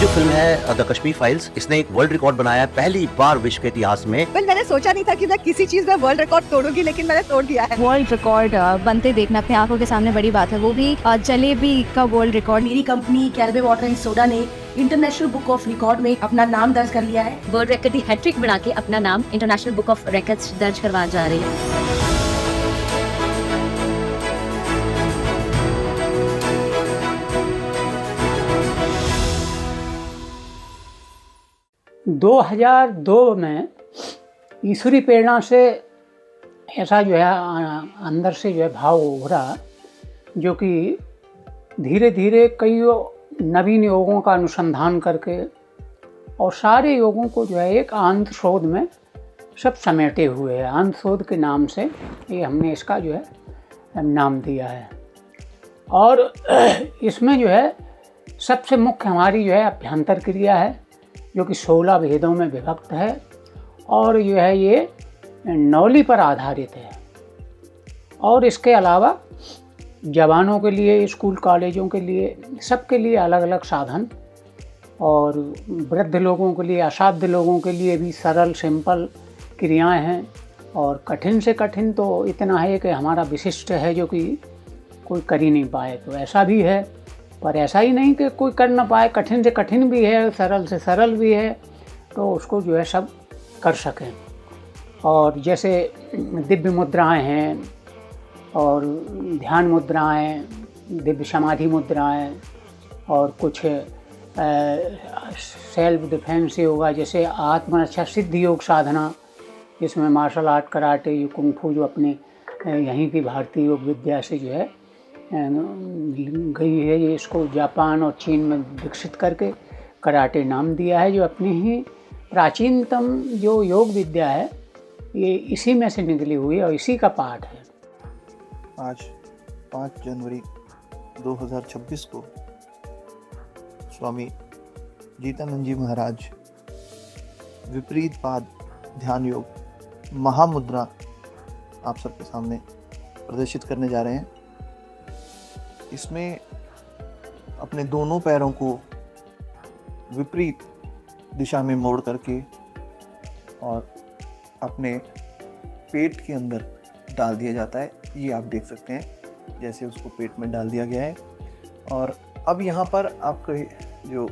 Film है the Kashmir files, इसने एक वर्ल्ड रिकॉर्ड बनाया है पहली बार विश्व के इतिहास में। मैंने सोचा नहीं था कि मैं किसी चीज में वर्ल्ड रिकॉर्ड तोड़ूंगी, लेकिन मैंने तोड़ दिया है। वर्ल्ड रिकॉर्ड बनते देखना अपने आंखों के सामने बड़ी बात है, वो भी जलेबी का वर्ल्ड रिकॉर्ड। मेरी कंपनी कैलवे वाटर एंड सोडा ने इंटरनेशनल बुक ऑफ रिकॉर्ड में अपना नाम दर्ज कर लिया है। वर्ल्ड रिकॉर्ड की हैट्रिक बना के अपना नाम इंटरनेशनल बुक ऑफ रिकॉर्ड्स दर्ज करवा जा रही है। 2002 में ईश्वरी प्रेरणा से ऐसा जो है अंदर से जो है भाव उभरा, जो कि धीरे धीरे कई नवीन योगों का अनुसंधान करके और सारे योगों को जो है एक आंत शोध में सब समेटे हुए है। आंत शोध के नाम से ये हमने इसका जो है नाम दिया है। और इसमें जो है सबसे मुख्य हमारी जो है अभ्यंतर क्रिया है, जो कि 16 भेदों में विभक्त है और जो है ये नौली पर आधारित है। और इसके अलावा जवानों के लिए, स्कूल कॉलेजों के लिए, सबके लिए अलग अलग साधन, और वृद्ध लोगों के लिए, असाध्य लोगों के लिए भी सरल सिंपल क्रियाएं हैं। और कठिन से कठिन तो इतना है कि हमारा विशिष्ट है, जो कि कोई कर ही नहीं पाए, तो ऐसा भी है। पर ऐसा ही नहीं कि कोई कर ना पाए, कठिन से कठिन भी है, सरल से सरल भी है, तो उसको जो है सब कर सकें। और जैसे दिव्य मुद्राएं हैं और ध्यान मुद्राएं, दिव्य समाधि मुद्राएं, और कुछ सेल्फ डिफेंस योगा, जैसे आत्मरक्षा सिद्ध योग साधना, जिसमें मार्शल आर्ट, कराटे, कुंग-फू जो अपने यहीं की भारतीय योग विद्या से जो है गई है, ये इसको जापान और चीन में विकसित करके कराटे नाम दिया है, जो अपनी ही प्राचीनतम जो योग विद्या है ये इसी में से निकली हुई है और इसी का पाठ है। आज 5 जनवरी 2026 को स्वामी जीतानंद जी महाराज विपरीत पाद ध्यान योग महामुद्रा आप सबके सामने प्रदर्शित करने जा रहे हैं। इसमें अपने दोनों पैरों को विपरीत दिशा में मोड़ करके और अपने पेट के अंदर डाल दिया जाता है। ये आप देख सकते हैं, जैसे उसको पेट में डाल दिया गया है। और अब यहाँ पर आपके जो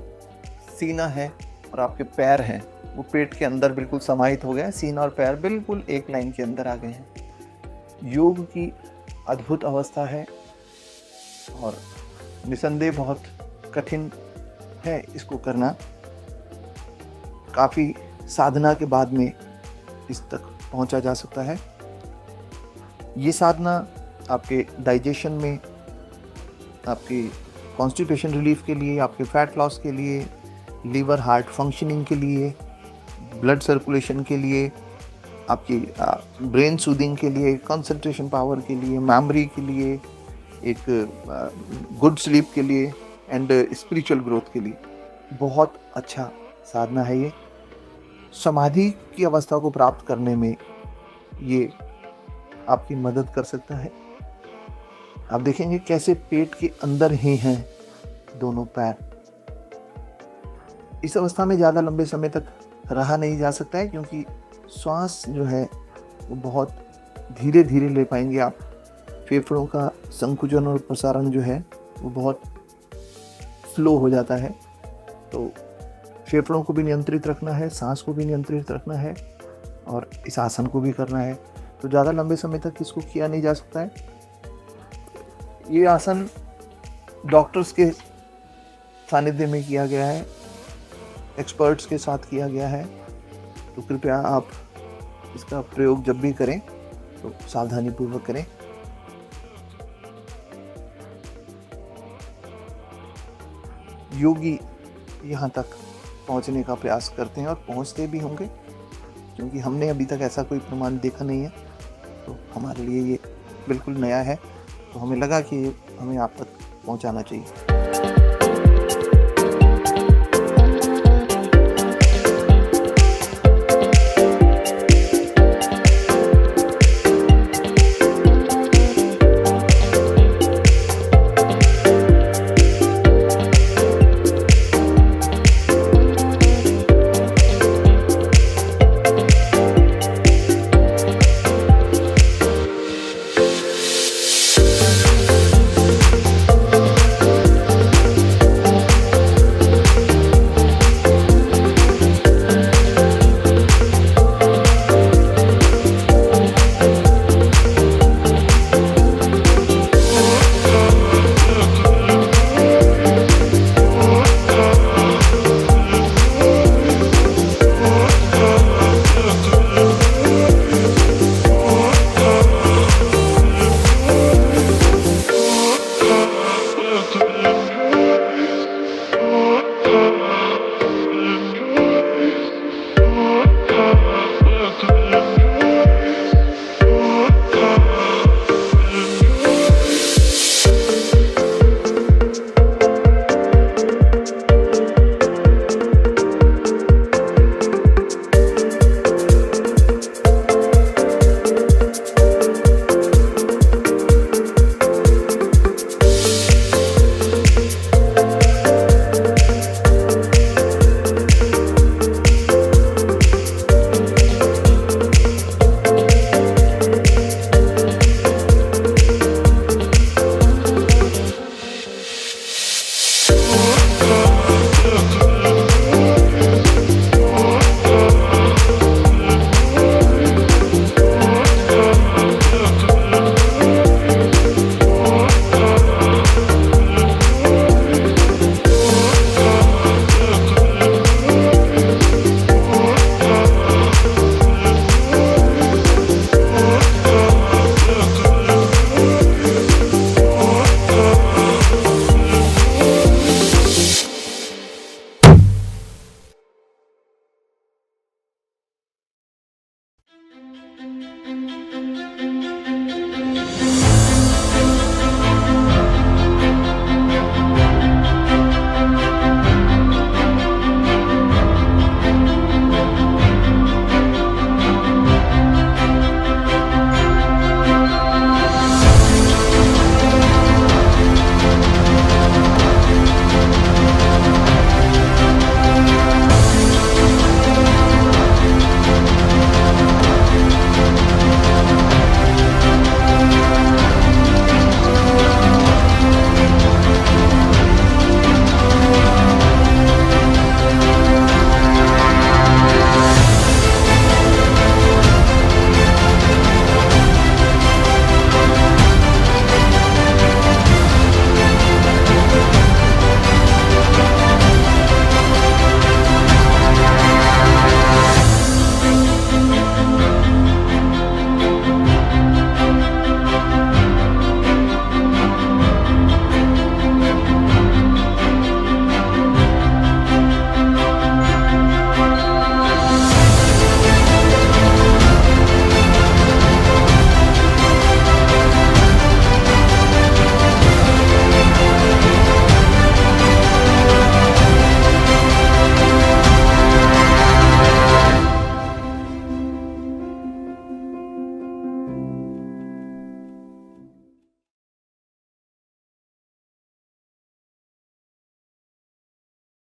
सीना है और आपके पैर हैं वो पेट के अंदर बिल्कुल समाहित हो गए हैं। सीना और पैर बिल्कुल एक लाइन के अंदर आ गए हैं। योग की अद्भुत अवस्था है और निसंदेह बहुत कठिन है इसको करना। काफ़ी साधना के बाद में इस तक पहुंचा जा सकता है। ये साधना आपके डाइजेशन में, आपकी कॉन्स्टिपेशन रिलीफ के लिए, आपके फैट लॉस के लिए, लीवर हार्ट फंक्शनिंग के लिए, ब्लड सर्कुलेशन के लिए, आपकी ब्रेन सूदिंग के लिए, कंसंट्रेशन पावर के लिए, मेमोरी के लिए, एक गुड स्लीप के लिए एंड स्पिरिचुअल ग्रोथ के लिए बहुत अच्छा साधना है। ये समाधि की अवस्था को प्राप्त करने में ये आपकी मदद कर सकता है। आप देखेंगे कैसे पेट के अंदर ही हैं दोनों पैर। इस अवस्था में ज़्यादा लंबे समय तक रहा नहीं जा सकता है, क्योंकि श्वास जो है वो बहुत धीरे धीरे ले पाएंगे आप। फेफड़ों का संकुचन और प्रसारण जो है वो बहुत स्लो हो जाता है, तो फेफड़ों को भी नियंत्रित रखना है, सांस को भी नियंत्रित रखना है और इस आसन को भी करना है। तो ज़्यादा लंबे समय तक इसको किया नहीं जा सकता है। ये आसन डॉक्टर्स के सानिध्य में किया गया है, एक्सपर्ट्स के साथ किया गया है, तो कृपया आप इसका प्रयोग जब भी करें तो सावधानी पूर्वक करें। योगी यहाँ तक पहुँचने का प्रयास करते हैं और पहुँचते भी होंगे, क्योंकि हमने अभी तक ऐसा कोई प्रमाण देखा नहीं है, तो हमारे लिए ये बिल्कुल नया है। तो हमें लगा कि हमें आप तक पहुँचाना चाहिए।